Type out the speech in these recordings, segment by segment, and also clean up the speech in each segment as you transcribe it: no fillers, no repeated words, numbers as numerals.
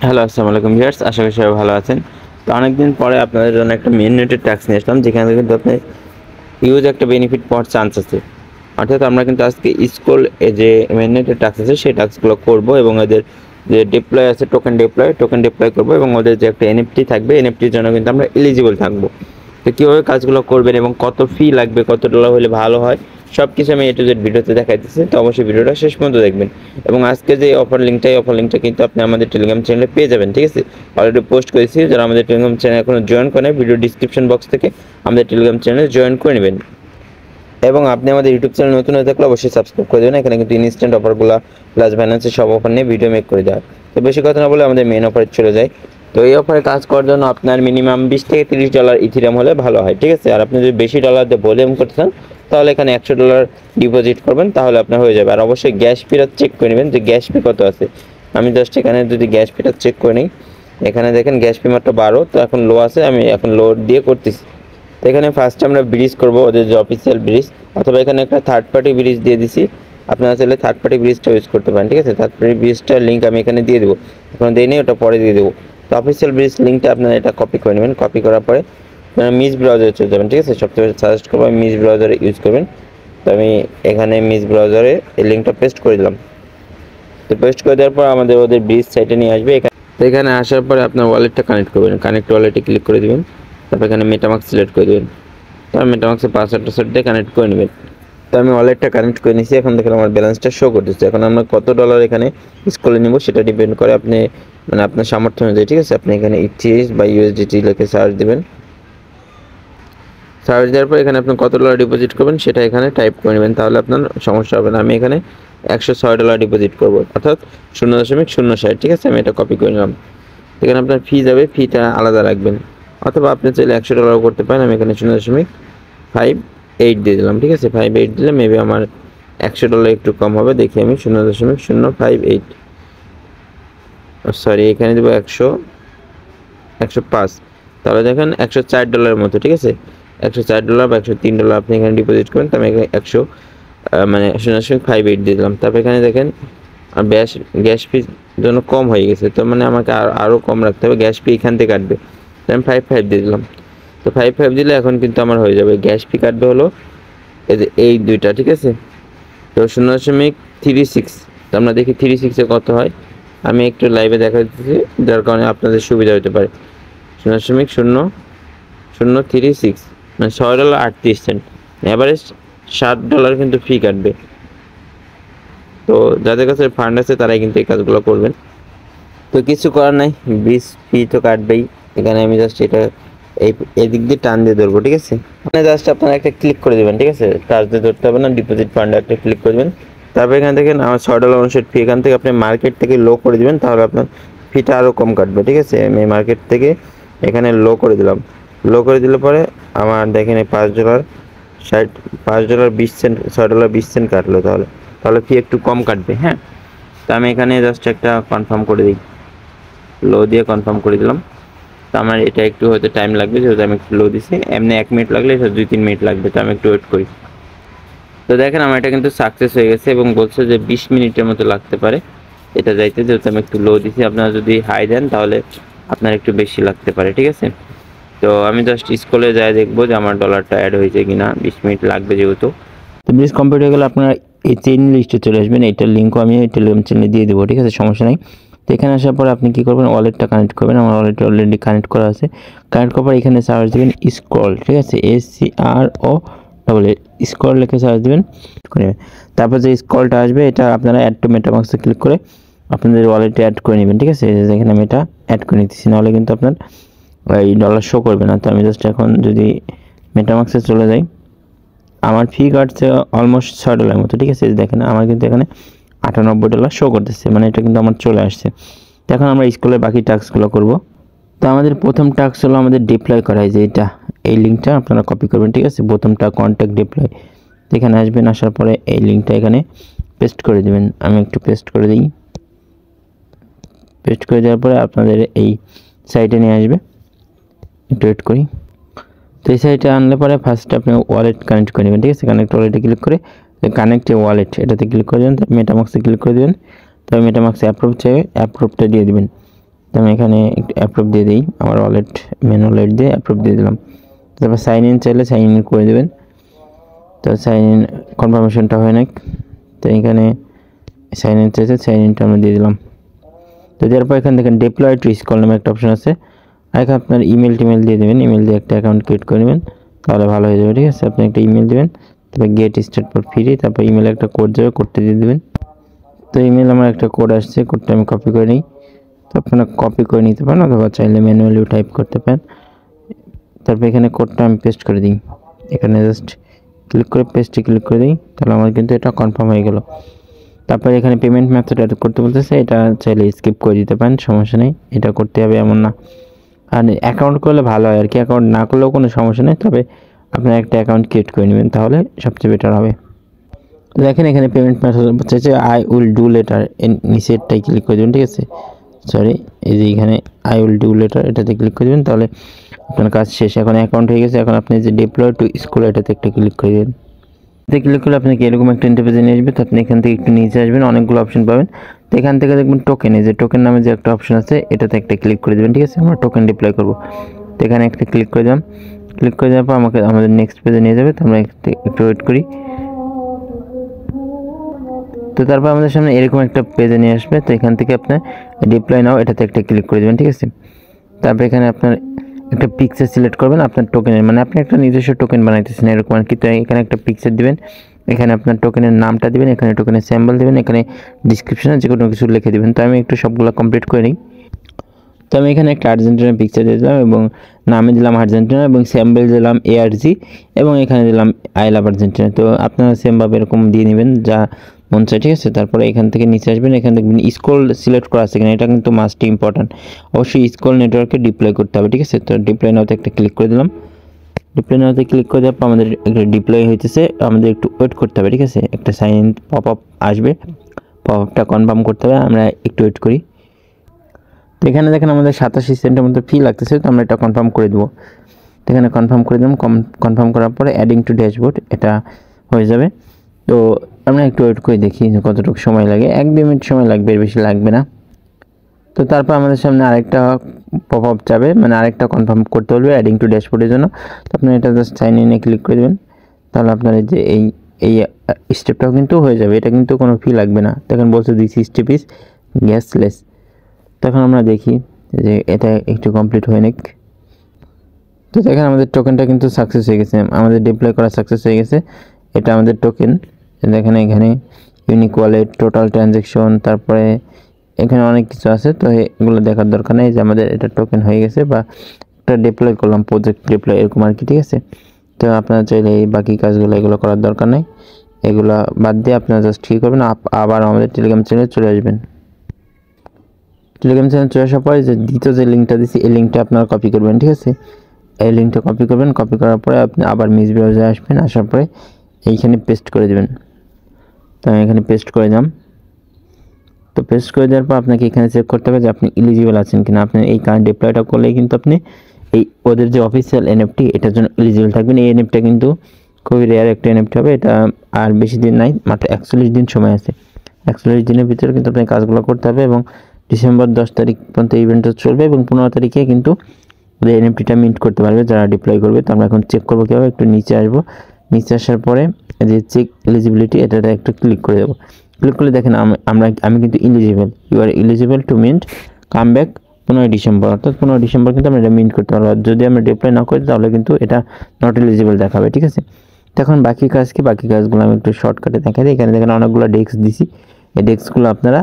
Hello, আসসালামু আলাইকুম viewers, আশা করি সবাই ভালো আছেন। তো অনেকদিন পরে আপনাদের জন্য একটা মেইননেটের ট্যাক্স নিয়ে আসলাম, যেখানে কিন্তু আপনি হিউজ একটা বেনিফিট পাওয়ার চান্স আছে। অর্থাৎ আমরা কিন্তু আজকে স্কুল যে মেইননেটের ট্যাক্স আছে সেই ট্যাক্সগুলো করবো এবং ওদের যে ডিপ্লয় আছে টোকেন ডিপ্লয় করবো এবং ওদের যে একটা এনএফটি থাকবে, এনএফটির জন্য কিন্তু আমরা এলিজিবল থাকবো। তো কীভাবে কাজগুলো করবেন এবং কত ফি লাগবে, কত ডলার হলে ভালো হয়, সব কিছু আমি A to Z ভিডিওতে দেখাইতেছি। তো অবশ্যই ভিডিওটা শেষ পর্যন্ত দেখবেন। এবং আজকে যে অফার লিঙ্কটা কিন্তু আপনি আমাদের টেলিগ্রাম চ্যানেলে পেয়ে যাবেন, ঠিক আছে? অলরেডি পোস্ট করেছি, যারা আমাদের টেলিগ্রাম চ্যানেল এখনো জয়েন করেন, ভিডিও ডিসক্রিপশন বক্স থেকে আমাদের টেলিগ্রাম চ্যানেলে জয়েন করে নেবেন। এবং আপনি আমাদের ইউটিউব চ্যানেল নতুন হয়ে থাকলে অবশ্যই সাবস্ক্রাইব করে দেবেন। এখানে কিন্তু ইনস্ট্যান্ট অফারগুলো প্লাস বাইন্যান্সের সব অফার নিয়ে ভিডিও মেক করে দেওয়া। তো বেশি কথা না বলে আমাদের মেন অফারে চলে যায়। তো এই অফারে কাজ করার জন্য আপনার মিনিমাম $20 থেকে $30 ইথিরিয়াম হলে ভালো হয়, ঠিক আছে? আর আপনি যদি বেশি ডলার দিয়ে ভলিউম করতে চান তাহলে এখানে $100 ডিপোজিট করবেন, তাহলে আপনার হয়ে যাবে। আর অবশ্যই গ্যাস ফিটা চেক করে নেবেন যে গ্যাস ফি কত আছে। আমি জাস্ট এখানে যদি গ্যাস ফিটা চেক করে নিই, এখানে দেখেন গ্যাস ফি মাত্র 12, তো এখন লো আছে, আমি এখন লো দিয়ে করতেছি। তো এখানে ফার্স্টে আমরা ব্রিজ করবো, ওদের যে অফিসিয়াল ব্রিজ, অথবা এখানে একটা থার্ড পার্টি ব্রিজ দিয়ে দিছি। আপনারা চাইলে থার্ড পার্টি ব্রিজটা ইউজ করতে পারেন, ঠিক আছে? থার্ড পার্টি ব্রিজটার লিঙ্ক আমি এখানে দিয়ে দেবো, এখন দিয়ে নিই, ওটা পরে দিয়ে দেবো। তো অফিসিয়াল ব্রিজ লিঙ্কটা আপনারা এটা কপি করে নেবেন। কপি করার পরে আপনারা মিস ব্রাউজারে চলে যাবেন, ঠিক আছে? সবথেকে সাজেস্ট করবো আমি মিস ব্রাউজারে ইউজ করবেন। তো আমি এখানে মিস ব্রাউজারে এই লিঙ্কটা পেস্ট করে দিলাম। তো পেস্ট করে দেওয়ার পর আমাদের ওদের ব্রিজ সাইটে নিয়ে আসবে। তো এখানে আসার পরে আপনার ওয়ালেটটা কানেক্ট করবেন, কানেক্ট ওয়ালেটে ক্লিক করে দেবেন। তারপর এখানে মেটামাস্ক সিলেক্ট করে দেবেন। তো আমি মেটামাস্কের পাসওয়ার্ডটা দিয়ে কানেক্ট করে নেবেন। তো আমি ওয়ালেটটা কানেক্ট করে নিয়েছি। এখন দেখেন আমার ব্যালেন্সটা শো করতেছে। এখন আমরা কত ডলার এখানে স্কলে নিব সেটা ডিপেন্ড করে আপনি মানে আপনার সামর্থ্য অনুযায়ী, ঠিক আছে? আপনি এখানে ETH বা USDT লিখে সার্চ দেবেন। সার্চ দেওয়ার পর এখানে আপনি কত ডলার ডিপোজিট করবেন সেটা এখানে টাইপ করে নেবেন, তাহলে আপনার সমস্যা হবে না। আমি এখানে $106 ডিপোজিট করব, অর্থাৎ 0.060, ঠিক আছে? আমি এটা কপি করে নিলাম। এখানে আপনার ফি যাবে, ফিটা আলাদা রাখবেন, অথবা আপনি চাইলে $100 করতে পারেন। আমি এখানে 0.58 দিয়ে দিলাম, ঠিক আছে? 58 দিলে মেবি আমার $100 একটু কম হবে। দেখি আমি 0.058, সরি এখানে দেবো 105, তাহলে দেখেন $104 মতো, ঠিক আছে? $104 বা $103 আপনি এখানে ডিপোজিট করবেন। তো আমি এখানে 0.58 দিয়ে দিলাম। তারপর এখানে দেখেন গ্যাস ফির জন্য কম হয়ে গেছে, তো মানে আমাকে আরও কম রাখতে হবে, গ্যাস ফি এখান থেকে কাটবে। তো আমি 55 দিয়ে দিলাম। তো 55 দিলে এখন কিন্তু আমার হয়ে যাবে। গ্যাস ফি কাটবে হলো এই দুইটা, ঠিক আছে? তো 0.36, তো আমরা দেখি 36-এ কত হয়। আমি একটু লাইভে দেখা দিচ্ছি, যার কারণে আপনাদের সুবিধা হতে পারে। 0.0036 মানে $6.38, অ্যাভারেজ $7 কিন্তু ফি কাটবে। তো যাদের কাছে ফান্ড আছে তারাই কিন্তু এই কাজগুলো করবেন। তো কিছু করার নাই, ব্রিজ ফি তো কাটবেই। এখানে আমি জাস্ট এটা এই দিক দিয়ে টান দিয়ে ধরবো, ঠিক আছে? মানে জাস্ট আপনারা একটা ক্লিক করে দেবেন, ঠিক আছে? টাচ দিয়ে ধরতে হবে না, ডিপোজিট ফান্ডে একটা ক্লিক করে দেবেন। তারপর এখানে দেখেন আমার $6 ফি, এখান থেকে আপনি মার্কেট থেকে লো করে দেবেন, তাহলে আপনার ফিটা আরও কম কাটবে, ঠিক আছে? আমি মার্কেট থেকে এখানে লো করে দিলাম। লো করে দিলে পরে আমার দেখেন এই $5.20, $6.20 কাটলো, তাহলে ফি একটু কম কাটবে। হ্যাঁ, তো আমি এখানে জাস্ট একটা কনফার্ম করে দিই, লো দিয়ে কনফার্ম করে দিলাম। তো আমার এটা একটু হয়তো টাইম লাগবে, যেহেতু আমি একটু লো দিছি। এমনি 1 মিনিট লাগলে এটা 2-3 মিনিট লাগবে, তো আমি একটু ওয়েট করি। তো দেখেন আমার এটা কিন্তু সাকসেস হয়ে গেছে এবং বলছে যে 20 মিনিটের মতো লাগতে পারে এটা যাইতে, যেহেতু আমি একটু লো দিছি। আপনারা যদি হাই দেন তাহলে আপনার একটু বেশি লাগতে পারে, ঠিক আছে? তো আমি জাস্ট স্কুলে যাই দেখবো যে আমার ডলারটা অ্যাড হয়েছে কিনা। 20 মিনিট লাগবে যেহেতু। তো ব্রিজ কমপ্লিট হয়ে গেলে আপনারা এই চেইন লিস্টে চলে আসবেন। এইটার লিঙ্কও আমি টেলিগ্রাম চ্যানেলে দিয়ে দেবো, ঠিক আছে? সমস্যা নেই। তো এখানে আসার পরে আপনি কী করবেন, ওয়ালেটটা কানেক্ট করবেন। আমার ওয়ালেট অলরেডি কানেক্ট করা আছে। কানেক্ট করার পর এখানে সার্চ দেবেন স্ক্রল, ঠিক আছে? SCRO স্ক্রল লিখে সার্চ দেবেন। তারপর যে স্ক্রলটা আসবে এটা আপনারা অ্যাড টু মেটামাস্কে ক্লিক করে আপনাদের ওয়ালেটে অ্যাড করে নেবেন, ঠিক আছে? এখানে আমি এটা অ্যাড করে নিতেছি, নাহলে কিন্তু আপনার এই ডলার শো করবে না। তো আমি জাস্ট এখন যদি মেটামাস্কে চলে যাই, আমার ফি কাটছে অলমোস্ট $6 মতো, ঠিক আছে? দেখেন আমার কিন্তু এখানে $98 শো করতেছে, মানে এটা কিন্তু আমার চলে আসছে। তো এখন আমরা স্কুলের বাকি টাস্কগুলো করব। তো আমাদের প্রথম টাস্ক হলো আমাদের ডিপ্লয় করা, যে এটা এই লিঙ্কটা আপনারা কপি করবেন, ঠিক আছে? প্রথমটা কন্ট্যাক্ট ডিপ্লয়, এখানে আসবেন। আসার পরে এই লিঙ্কটা এখানে পেস্ট করে দেবেন। আমি একটু পেস্ট করে দিই। পেস্ট করে দেওয়ার পরে আপনাদের এই সাইটে নিয়ে আসবে, একটু ওয়েট করি। তো এই সাইটে আনলে পরে ফার্স্ট আপনি ওয়ালেট কানেক্ট করে নেবেন, ঠিক আছে? কানেক্ট ওয়ালেটে ক্লিক করে কানেক্ট এ ওয়ালেট এটাতে ক্লিক করে দেবেন। মেটামাস্কে ক্লিক করে দেবেন। তবে মেটামাস্কে অ্যাপ্রুভ চাইবে, অ্যাপ্রুভটা দিয়ে দেবেন। তো আমি এখানে একটু অ্যাপ্রুভ দিয়ে দিই, আমার ওয়ালেট মেন ওয়ালেট দিয়ে অ্যাপ্রুভ দিয়ে দিলাম। তারপর সাইন ইন চাইলে সাইন ইন করে দেবেন। তো সাইন ইন কনফার্মেশনটা হয় না, তো এখানে সাইন ইন চাইছে, সাইন ইনটা আমরা দিয়ে দিলাম। তো দেওয়ার পর এখানে দেখেন ডিপ্লয় টু স্কল নামে একটা অপশন আছে, আর এখানে আপনার ইমেল টিমেল দিয়ে দেবেন, ইমেল দিয়ে একটা অ্যাকাউন্ট ক্রিয়েট করে নেবেন, তাহলে ভালো হয়ে যাবে। ঠিক আছে, আপনি একটা ইমেল দেবেন, তারপর গেট স্টার্ট ফর ফ্রি, তারপর ইমেলে একটা কোড যাবে, কোডটা দিয়ে দেবেন। তো ইমেল আমার একটা কোড আসছে, কোডটা আমি কপি করে নিই। তো আপনারা কপি করে নিতে পারেন অথবা চাইলে ম্যানুয়ালিও টাইপ করতে পারেন। তারপর এখানে কোডটা আমি পেস্ট করে দিই, এখানে জাস্ট ক্লিক করে পেস্টে ক্লিক করে দিই, তাহলে আমার কিন্তু এটা কনফার্ম হয়ে গেল। তারপরে এখানে পেমেন্ট মেথড অ্যাড করতে বলতেছে, এটা চাইলে স্কিপ করে দিতে পারেন, সমস্যা নেই, এটা করতে হবে এমন না। আর অ্যাকাউন্ট করলে ভালো হয় আর কি, অ্যাকাউন্ট না করলেও কোনো সমস্যা নেই, তবে আপনার একটা অ্যাকাউন্ট ক্রিয়েট করে নেবেন, তাহলে সবচেয়ে বেটার হবে। দেখেন এখানে পেমেন্ট মেথড বলছে আই উইল ডু লেটার, নিচেরটাই ক্লিক করে দেবেন। ঠিক আছে, সরি, এই যে এখানে আই উইল ডু লেটার এটাতে ক্লিক করে দেবেন, তাহলে আপনার কাজ শেষ। এখন অ্যাকাউন্ট হয়ে গেছে, এখন আপনি যে ডিপ্লয় টু স্কুল এটাতে একটা ক্লিক করে দেবেন। এতে ক্লিক করলে আপনাকে এরকম একটা ইন্টারফেসে নিয়ে আসবে। তো আপনি এখান থেকে একটু নিচে আসবেন, অনেকগুলো অপশন পাবেন। তো এখান থেকে দেখবেন টোকেন, এই যে টোকেন নামে যে একটা অপশন আছে এটাতে একটা ক্লিক করে দেবেন। ঠিক আছে, আমরা টোকেন ডিপ্লয় করব, তো এখানে একটা ক্লিক করে দিলাম। ক্লিক করে দেওয়ার পর আমাদের নেক্সট পেজে নিয়ে যাবে, তো আমরা একটু ওয়েট করি। তো তারপর আমাদের সামনে এরকম একটা পেজে নিয়ে আসবে। তো এখান থেকে আপনার ডিপ্লয় নাও এটাতে একটা ক্লিক করে দেবেন। ঠিক আছে, তারপর এখানে আপনার একটা পিকচার সিলেক্ট করবেন আপনার টোকেনের, মানে আপনি একটা নিজস্ব টোকেন বানাইতেছেন এরকম আর কি। তো এখানে একটা পিকচার দিবেন, এখানে আপনার টোকেনের নামটা দিবেন, এখানে টোকেনের স্যাম্পল দিবেন, এখানে ডিসক্রিপশনে যে কোনো কিছু লিখে দিবেন। তো আমি একটু সবগুলো কমপ্লিট করে নিই। তো আমি এখানে একটা আর্জেন্টিনার পিকচার দিয়ে দিলাম এবং নামে দিলাম আর্জেন্টিনা এবং স্যাম্পল দিলাম ARG এবং এখানে দিলাম আই লাভ আর্জেন্টিনা। তো আপনারা সেমভাবে এরকম দিয়ে নেবেন যা মন চায়। ঠিক আছে, তারপরে এখান থেকে নিচে আসবেন, এখানে দেখবেন স্ক্রল সিলেক্ট করা আছে কিনা, এটা কিন্তু মাস্ট ইম্পর্ট্যান্ট, অবশ্যই স্ক্রল নেটওয়ার্কে ডিপ্লয় করতে হবে। ঠিক আছে, তো ডিপ্লয় নাওতে একটা ক্লিক করে দিলাম। ডিপ্লয় নাওতে ক্লিক করে দেওয়ার পর আমাদের একটা ডিপ্লয় হইতেছে, আমাদের একটু ওয়েট করতে হবে। ঠিক আছে, একটা সাইন ইন পপ আপ আসবে, পপ আপটা কনফার্ম করতে হবে, আমরা একটু ওয়েট করি। তো এখানে দেখেন আমাদের 87 সেন্টের মতো ফি লাগতেছে, তো আমরা এটা কনফার্ম করে দেবো। তো এখানে কনফার্ম করে দিলাম, কনফার্ম করার পরে অ্যাডিং টু ড্যাশবোর্ড এটা হয়ে যাবে। তো আমরা একটু ওয়েট করে দেখি যে কতটুকু সময় লাগে, 1-2 মিনিট সময় লাগবে, এর বেশি লাগবে না। তো তারপর আমাদের সামনে আরেকটা পপ আপ যাবে, মানে আরেকটা কনফার্ম করতে বলবে অ্যাডিং টু ড্যাশবোর্ডের জন্য। তো আপনি এটা জাস্ট সাইন ইনে ক্লিক করে দেবেন, তাহলে আপনার যে এই স্টেপটাও কিন্তু হয়ে যাবে, এটা কিন্তু কোনো ফি লাগবে না। তখন বলছে দিস স্টেপ ইজ গ্যাসলেস। তখন আমরা দেখি যে এটা একটু কমপ্লিট হয়ে নিক। তো দেখেন আমাদের টোকেনটা কিন্তু সাকসেস হয়ে গেছে, আমাদের ডিপ্লয় করা সাকসেস হয়ে গেছে, এটা আমাদের টোকেন। দেখেন এখানে ইউনিক ওয়ালেট, টোটাল ট্রানজ্যাকশন, তারপরে এখানে অনেক কিছু আছে, তো এগুলো দেখার দরকার নেই, যে আমাদের এটা টোকেন হয়ে গেছে বা একটা ডিপ্লয় করলাম, প্রজেক্ট ডিপ্লয় এরকম আর কি। ঠিক আছে, তো আপনারা চাইলে এই বাকি কাজগুলো এগুলো করার দরকার নেই, এগুলো বাদ দিয়ে আপনারা জাস্ট কী করবেন, আবার আমাদের টেলিগ্রাম চ্যানেলে চলে আসবেন। টেলিগ্রাম চ্যানেল চলে আসার পরে যে দ্বিতীয় যে লিঙ্কটা দিচ্ছি এই লিঙ্কটা আপনারা কপি করবেন। ঠিক আছে, এই লিঙ্কটা কপি করবেন, কপি করার পরে আপনি আবার মিস ব্রাউজারে আসবেন, আসার পরে এইখানে পেস্ট করে দেবেন। তো আমি এখানে পেস্ট করে দিলাম। তো পেস্ট করে দেওয়ার পর আপনাকে এখানে চেক করতে হবে যে আপনি এলিজিবল আছেন কিনা। আপনি এই কার্ড ডিপ্লয়টা করলেই কিন্তু আপনি এই ওদের যে অফিসিয়াল NFT এটার জন্য এলিজিবল থাকবেন। এই NFTটা কিন্তু খুবই রেয়ার একটা NFT হবে, এটা আর বেশি দিন নাই, মাত্র 41 দিন সময় আছে। 41 দিনের ভিতরে কিন্তু আপনি কাজগুলো করতে হবে এবং ডিসেম্বর 10 তারিখ পর্যন্ত ইভেন্টটা চলবে এবং 15 তারিখে কিন্তু ওদের NFTটা মিন্ট করতে পারবে যারা ডিপ্লয় করবে। তো আমরা এখন চেক করবো কীভাবে, একটু নিচে আসবো, নিচে আসার পরে যে চেক এলিজিবিলিটি এটাতে একটু ক্লিক করে দেবো। ক্লিক করলে দেখেন আমি কিন্তু eligible, you are eligible to mint come back 15 December, অর্থাৎ 15 ডিসেম্বর কিন্তু আমরা এটা মিন্ট করতে পারবো। যদি আমরা ডিপ্লয় না করি তাহলে কিন্তু এটা নট এলিজিবল দেখাবে। ঠিক আছে, তখন বাকি কাজ কি, বাকি কাজগুলো আমি একটু শর্টকাটে দেখা দিই। এখানে দেখেন অনেকগুলো ডেস্ক দিছি, এই ডেস্কগুলো আপনারা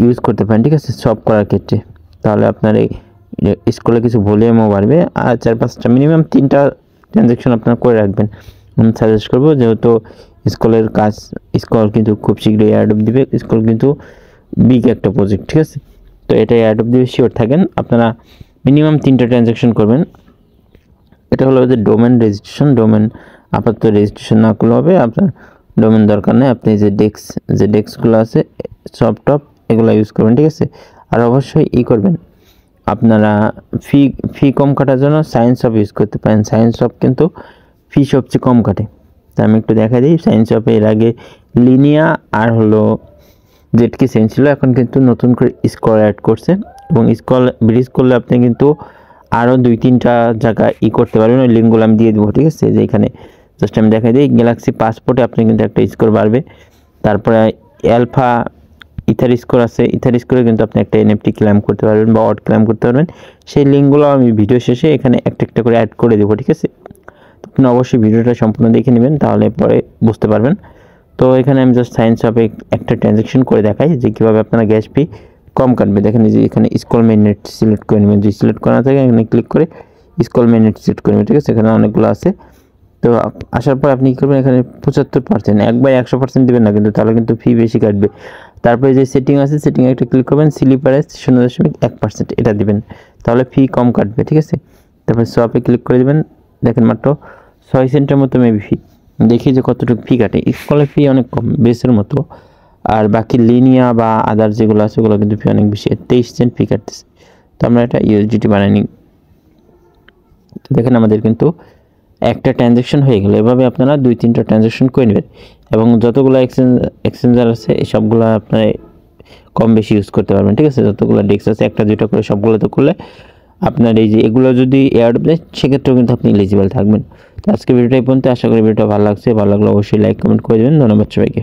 ইউজ করতে পারেন। ঠিক আছে, সব করার ক্ষেত্রে, তাহলে আপনার এই স্কুলে কিছু ভলিউমও বাড়বে, আর 4-5টা মিনিমাম 3টা ট্রানজ্যাকশন আপনারা করে রাখবেন। আমি সাজেস্ট করবো, যেহেতু স্কুলের কাজ, স্কুল কিন্তু খুব শীঘ্রই এয়ারড্রপ দিবে, স্কুল কিন্তু বিগ একটা প্রজেক্ট। ঠিক আছে, তো এটা এয়ারড্রপ দিবে, শিওর থাকেন আপনারা মিনিমাম 3টা ট্রানজ্যাকশন করবেন। এটা হলো যে ডোমেন রেজিস্ট্রেশন, ডোমেন আপাতত রেজিস্ট্রেশন না করলে হবে, আপনার ডোমেন দরকার নেই, আপনি যে ডেস্কগুলো আছে সব টপ এগুলো ইউজ করবেন। ঠিক আছে, আর অবশ্যই করবেন আপনারা ফি কম কাটার জন্য সায়েন্স অফ ইউজ করতে পারেন। সায়েন্স অফ কিন্তু ফি সবচেয়ে কম কাটে। তো আমি একটু দেখা দিই, সায়েন্স অফে এর আগে লিনিয়া আর হলো 𝗧𝗙𝗿 ছিল, এখন কিন্তু নতুন করে স্কোর অ্যাড করছে এবং স্কোর ব্রিজ করলে আপনি কিন্তু আরও 2-3টা জায়গা করতে পারবেন। ওই লিঙ্কগুলো আমি দিয়ে দেবো, ঠিক আছে। যে এখানে জাস্ট আমি দেখাই দিই, গ্যালাক্সি পাসপোর্টে আপনি কিন্তু একটা স্কোর বাড়বে। তারপরে অ্যালফা ইথার স্কোর আছে, ইথার স্কোরে কিন্তু আপনি একটা এনএফটি ক্লেম করতে পারবেন বা অড ক্লেম করতে পারবেন। সেই লিঙ্কগুলো আমি ভিডিও শেষে এখানে একটা একটা করে অ্যাড করে দেবো, ঠিক আছে। আপনি অবশ্যই ভিডিওটা সম্পূর্ণ দেখে নেবেন, তাহলে পরে বুঝতে পারবেন। তো এখানে আমি জাস্ট সায়েন্স অফে একটা ট্রানজ্যাকশন করে দেখাই যে কীভাবে আপনারা গ্যাস ফি কম কাটবে। দেখেন যে এখানে স্কল মেইননেট সিলেক্ট করে নেবেন, যদি সিলেক্ট করা থাকে এখানে ক্লিক করে স্কল মেইননেট সিলেক্ট করে নেবেন, ঠিক আছে। এখানে অনেকগুলো আছে। তো আসার পর আপনি কী করবেন, এখানে 75%, একবার 100% দেবেন না কিন্তু, তাহলে কিন্তু ফি বেশি কাটবে। তারপরে যে সেটিং আছে, সেটিংয়ে একটা ক্লিক করবেন, স্লিপারেজ 0.1% এটা দিবেন, তাহলে ফি কম কাটবে, ঠিক আছে। তারপরে সোয়াপে ক্লিক করে দেবেন, দেখেন মাত্র 6 সেন্টের মতো মেবি ফি। দেখি যে কতটুকু ফি কাটে। স্কলের ফি অনেক কম, বেসের মতো। আর বাকি লিনিয়া বা আদার যেগুলো আছে ওগুলো কিন্তু ফি অনেক বেশি, 23 সেন্ট ফি কাটতেছে। তো আমরা এটা ইউএসডিটি বানাই নিই। দেখেন আমাদের কিন্তু একটা ট্রানজ্যাকশন হয়ে গেল। এভাবে আপনারা 2-3টা ট্রানজ্যাকশন করে নেবেন এবং যতগুলো এক্সচেঞ্জার আছে এই সবগুলো আপনারা কম বেশি ইউজ করতে পারবেন, ঠিক আছে। যতগুলো ডেস্ক আছে 1-2টা করে সবগুলোতে করলে আপনার এই যে এগুলো যদি এয়ারড্রপ দেয় সেক্ষেত্রেও কিন্তু আপনি এলিজিবল থাকবেন। তো আজকে ভিডিওটা এই পর্যন্ত। আশা করি ভিডিওটা ভালো লাগছে, ভালো লাগলে অবশ্যই লাইক কমেন্ট করে দেবেন। ধন্যবাদ সবাইকে।